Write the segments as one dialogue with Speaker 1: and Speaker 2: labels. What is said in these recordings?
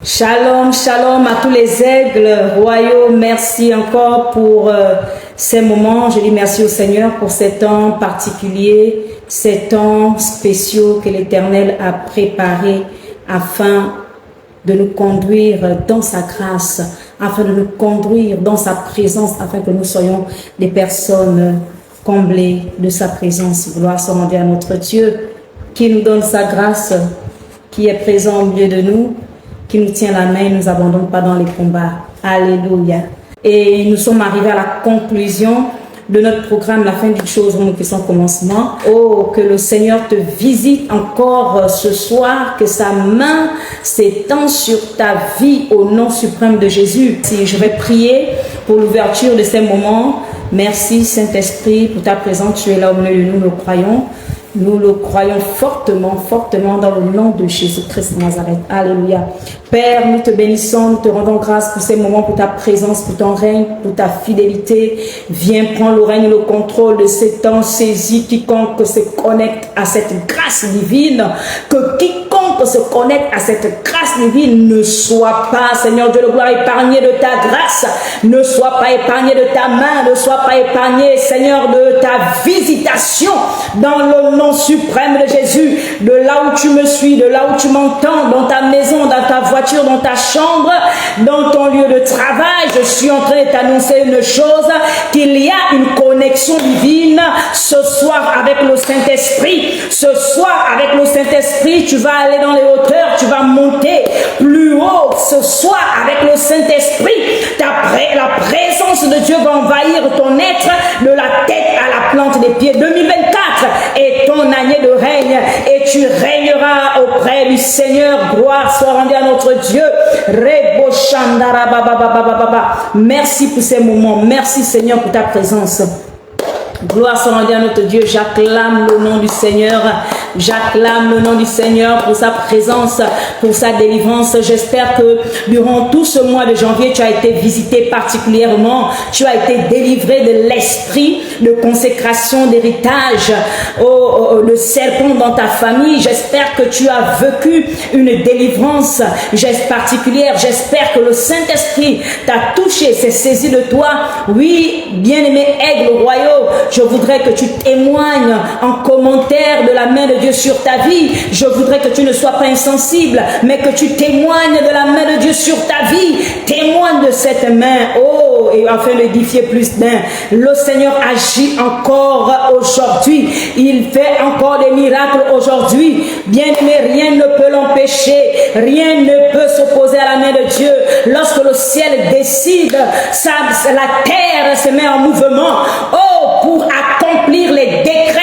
Speaker 1: Shalom, shalom à tous les aigles royaux. Merci encore pour ces moments. Je dis merci au Seigneur pour ces temps particuliers, ces temps spéciaux que l'Éternel a préparés afin de nous conduire dans sa grâce, afin de nous conduire dans sa présence, afin que nous soyons des personnes comblées de sa présence. Gloire soit rendue à notre Dieu qui nous donne sa grâce, qui est présent au milieu de nous, qui nous tient la main et ne nous abandonne pas dans les combats. Alléluia. Et nous sommes arrivés à la conclusion de notre programme, la fin d'une chose, que son commencement. Oh, que le Seigneur te visite encore ce soir, que sa main s'étend sur ta vie au nom suprême de Jésus. Si je vais prier pour l'ouverture de ces moments. Merci Saint-Esprit pour ta présence, tu es là au milieu de nous, nous croyons. Nous le croyons fortement, fortement dans le nom de Jésus-Christ de Nazareth. Alléluia. Père, nous te bénissons, nous te rendons grâce pour ces moments, pour ta présence, pour ton règne, pour ta fidélité. Viens prendre le règne, le contrôle de ces temps. Saisis quiconque se connecte à cette grâce divine. Que quiconque se connecte à cette grâce divine ne soit pas, Seigneur Dieu de gloire, épargné de ta grâce. Ne soit pas épargné de ta main. Ne soit pas épargné, Seigneur, de ta visitation dans le nom suprême de Jésus, de là où tu me suis, de là où tu m'entends, dans ta maison, dans ta voiture, dans ta chambre, dans ton lieu de travail. Je suis en train de t'annoncer une chose, qu'il y a une connexion divine ce soir avec le Saint-Esprit. Ce soir avec le Saint-Esprit, tu vas aller dans les hauteurs, tu vas monter plus haut. Ce soir avec le Saint-Esprit, la présence de Dieu va envahir ton être de la tête à la plante des pieds. 2024 est ton année de règne et tu régneras auprès du Seigneur. Gloire soit rendue à notre Dieu. Merci pour ces moments. Merci Seigneur pour ta présence. Gloire soit rendue à notre Dieu. J'acclame le nom du Seigneur. J'acclame le nom du Seigneur pour sa présence, pour sa délivrance. J'espère que durant tout ce mois de janvier, tu as été visité particulièrement. Tu as été délivré de l'esprit de consécration, d'héritage. Le serpent dans ta famille. J'espère que tu as vécu une délivrance particulière. J'espère que le Saint-Esprit t'a touché, s'est saisi de toi. Oui, bien-aimé aigle royaux, je voudrais que tu témoignes en commentaire de la main de Dieu sur ta vie. Je voudrais que tu ne sois pas insensible, mais que tu témoignes de la main de Dieu sur ta vie. Témoigne de cette main. Oh, et afin d'édifier plus d'un. Le Seigneur agit encore aujourd'hui. Il fait encore des miracles aujourd'hui. Bien-aimé, rien ne peut l'empêcher. Rien ne peut s'opposer à la main de Dieu. Lorsque le ciel décide, la terre se met en mouvement. Oh, pour accomplir les décrets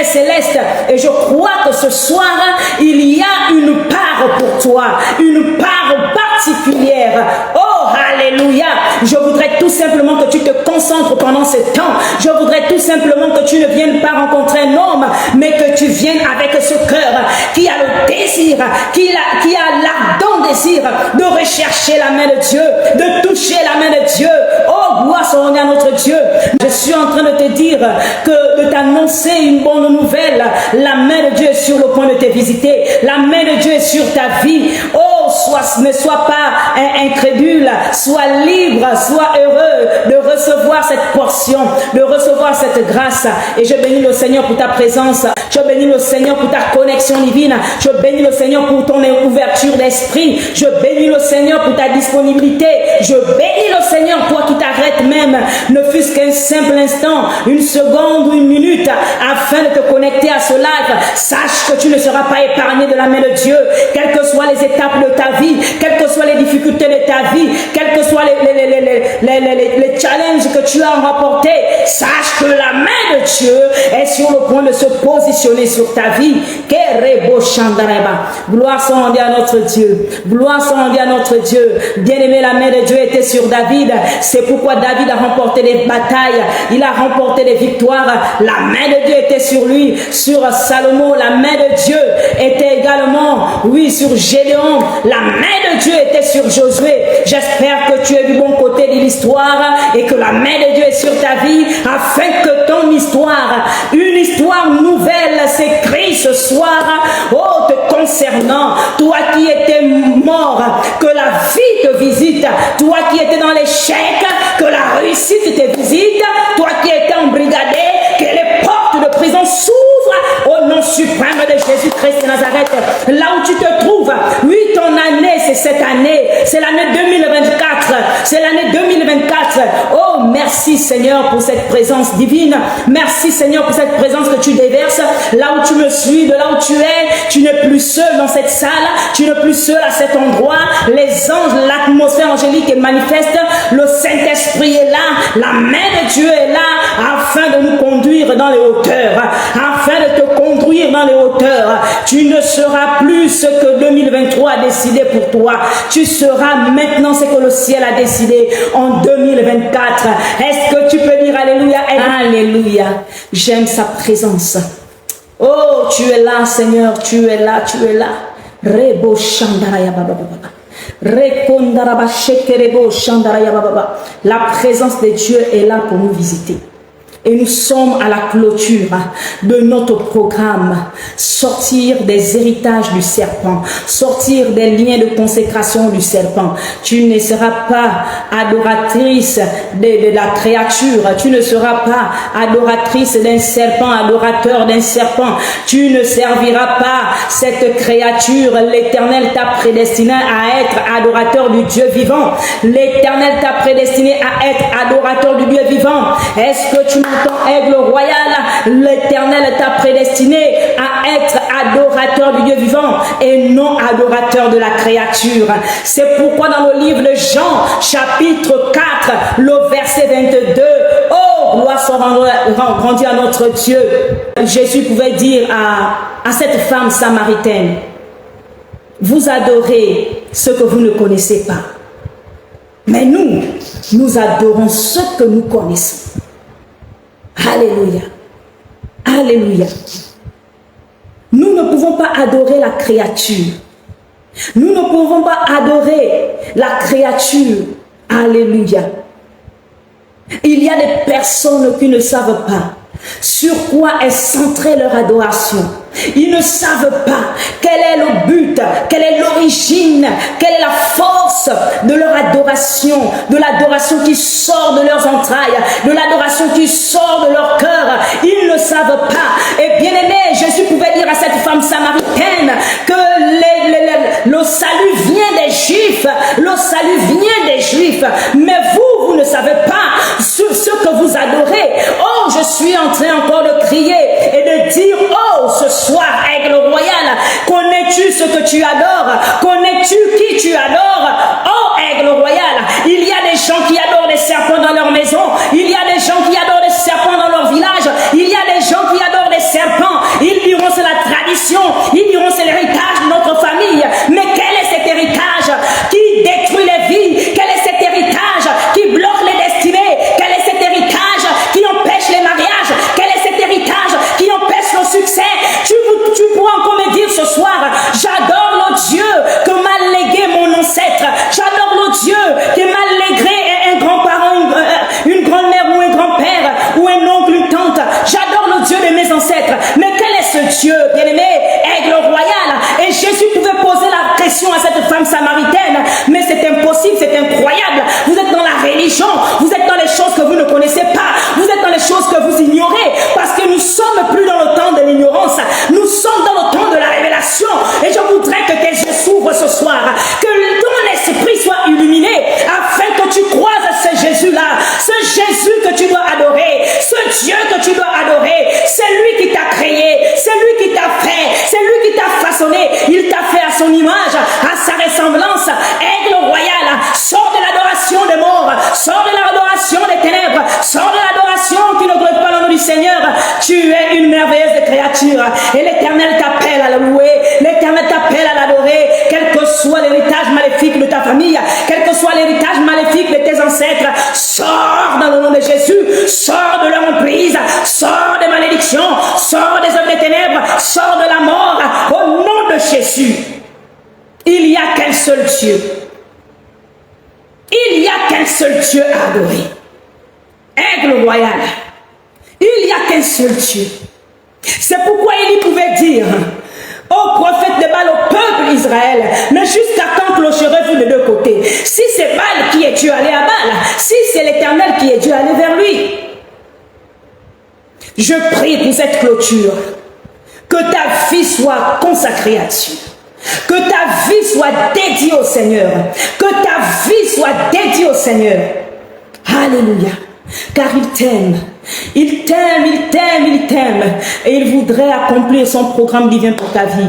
Speaker 1: célestes. Et je crois que ce soir, il y a une part pour toi, une part particulière. Oh, alléluia. Je voudrais tout simplement que tu te concentres pendant ce temps. Je voudrais tout simplement que tu ne viennes pas rencontrer un homme, mais que tu viennes avec ce cœur qui a le désir, qui a l'ardent désir de rechercher la main de Dieu, de toucher la main de Dieu. Oh, gloire soit rendue à notre Dieu. Je suis en train de te dire de t'annoncer une bonne nouvelle. La main de Dieu est sur le point de te visiter. La main de Dieu est sur ta vie. Oh, ne sois pas incrédule. Sois libre, sois heureux de recevoir cette portion, de recevoir cette grâce. Et je bénis le Seigneur pour ta présence. Je bénis le Seigneur pour ta connexion divine. Je bénis le Seigneur pour ton ouverture d'esprit. Je bénis le Seigneur pour ta disponibilité. Je bénis le Seigneur, toi qui t'arrêtes même, ne fût-ce qu'un simple instant, une seconde ou une minute, afin de te connecter à ce live. Sache que tu ne seras pas épargné de la main de Dieu, quelles que soient les étapes de ta vie, quelles que soient les difficultés de ta vie, quels que soient les challenges que tu as remportés. Sache que la main de Dieu est sur le point de se positionner sur ta vie. Gloire soit rendue à notre Dieu. Gloire soit rendue à notre Dieu. Bien-aimé, la main de Dieu était sur David. C'est pourquoi David a remporté des batailles. Il a remporté des victoires. La main de Dieu était sur lui. Sur Salomon, la main de Dieu était également, oui, sur Gédéon. La main de Dieu était est sur Josué. J'espère que tu es du bon côté de l'histoire et que la main de Dieu est sur ta vie afin que ton histoire, une histoire nouvelle s'écrit ce soir, oh, te concernant. Toi qui étais mort, que la vie te visite. Toi qui étais dans l'échec, que la réussite te visite. Toi qui étais embrigadé, que les portes de prison s'ouvrent au nom suprême de Jésus-Christ de Nazareth. Là où tu te trouves, oui, ton année, c'est cette année. C'est l'année 2024. C'est l'année 2024. Oh, merci Seigneur pour cette présence divine. Merci Seigneur pour cette présence que tu déverses. Là où tu me suis, de là où tu n'es plus seul dans cette salle. Tu n'es plus seul à cet endroit. Les anges, l'atmosphère angélique est manifeste. Le Saint-Esprit est là. La main de Dieu est là afin de nous conduire dans les hauteurs. Afin de te conduire dans les hauteurs. Tu ne seras plus ce que 2023 a décidé pour toi. Tu seras maintenant ce que le ciel a décidé en 2024. Est-ce que tu peux dire Alléluia? Alléluia. J'aime sa présence. Oh, tu es là, Seigneur. Tu es là, tu es là. Rebo Shandaraya Baba Baba. Rekondaraba Shekerebo Shandaraya Baba. La présence de Dieu est là pour nous visiter. Et nous sommes à la clôture de notre programme. Sortir des héritages du serpent. Sortir des liens de consécration du serpent. Tu ne seras pas adoratrice de la créature. Tu ne seras pas adoratrice d'un serpent, adorateur d'un serpent. Tu ne serviras pas cette créature. L'Éternel t'a prédestiné à être adorateur du Dieu vivant. L'Éternel t'a prédestiné à être adorateur du Dieu vivant. Est-ce que tu m'entends, aigle royal? L'Éternel t'a prédestiné à être adorateur du Dieu vivant et non adorateur de la créature. C'est pourquoi dans le livre de Jean, chapitre 4, le verset 22, oh, gloire soit rendue à notre Dieu. Jésus pouvait dire à cette femme samaritaine, vous adorez ce que vous ne connaissez pas. Mais nous adorons ce que nous connaissons. Alléluia. Alléluia. Nous ne pouvons pas adorer la créature. Nous ne pouvons pas adorer la créature. Alléluia. Il y a des personnes qui ne savent pas sur quoi est centrée leur adoration. Ils ne savent pas quel est le but, quelle est l'origine, quelle est la force de leur adoration, de l'adoration qui sort de leurs entrailles, de l'adoration qui sort de leur cœur. Ils ne savent pas. Et bien aimé, Jésus pouvait dire à cette femme samaritaine que le salut vient des Juifs, le salut vient des Juifs, mais vous ne savez pas ce que vous adorez. Oh, je suis en train encore de crier et de dire, oh, ce soir, aigle royal, connais-tu ce que tu adores? Connais-tu qui tu adores? Oh, aigle royal, il y a des gens qui adorent les serpents dans leur maison, il y a des gens qui adorent les serpents dans leur village, il y a des gens qui adorent les serpents, ils diront c'est la tradition, ils diront c'est l'héritage de notre famille, mais quel est cet héritage qui détruit les vies? Quel est cet héritage qui bloque les destinées? Quel est cet héritage qui empêche les mariages? Quel est cet héritage qui empêche le succès? Tu pourras encore me dire ce soir, j'adore le Dieu que m'a légué mon ancêtre, j'adore le Dieu qui m'a légué un grand-parent, une grand-mère ou un grand-père ou un oncle, une tante, j'adore le Dieu de mes ancêtres, mais quel est ce Dieu, bien-aimé, aigle royal? Et Jésus pouvait poser la question à cette femme samaritaine, mais c'est impossible, c'est incroyable, vous êtes dans la religion, vous êtes dans les choses que vous ne connaissez pas, vous êtes dans les choses que vous ignorez, parce que nous sommes plus dans le temps de l'ignorance, nous sommes dans le temps de la révélation, et je voudrais que tes yeux s'ouvrent ce soir, que ton esprit soit illuminé, afin que tu croises ce Jésus-là, ce Jésus que tu dois adorer, ce Dieu que tu dois adorer, c'est lui qui t'a créé, c'est lui qui t'a fait, c'est lui qui t'a façonné, il t'a fait à son image, à sa ressemblance. Aigle royal, sors de l'adoration des morts, sors de l'adoration des ténèbres, sors de l'adoration qui ne glorifie pas le nom du Seigneur. Tu es une merveilleuse créature et l'Éternel t'appelle à le louer, l'Éternel t'appelle à l'adorer, quel que soit l'héritage maléfique de ta famille, quel que soit l'héritage maléfique de tes ancêtres, sors dans le nom de Jésus, sors de leur emprise, sors des malédictions, sors des œuvres des ténèbres, sors de la mort, au nom de Jésus. Il n'y a qu'un seul Dieu. seul Dieu à adorer. Aigle royal. Il n'y a qu'un seul Dieu. C'est pourquoi il pouvait dire au prophète de Baal, au peuple d'Israël, mais jusqu'à quand clocherez-vous de deux côtés? Si c'est Baal qui est Dieu, allez à Baal. Si c'est l'Éternel qui est Dieu, allez vers lui. Je prie pour cette clôture, que ta vie soit consacrée à Dieu, que ta vie soit dédiée au Seigneur, que ta vie soit dédiée au Seigneur. Alléluia. Car il t'aime, il t'aime, il t'aime, il t'aime, et il voudrait accomplir son programme divin pour ta vie.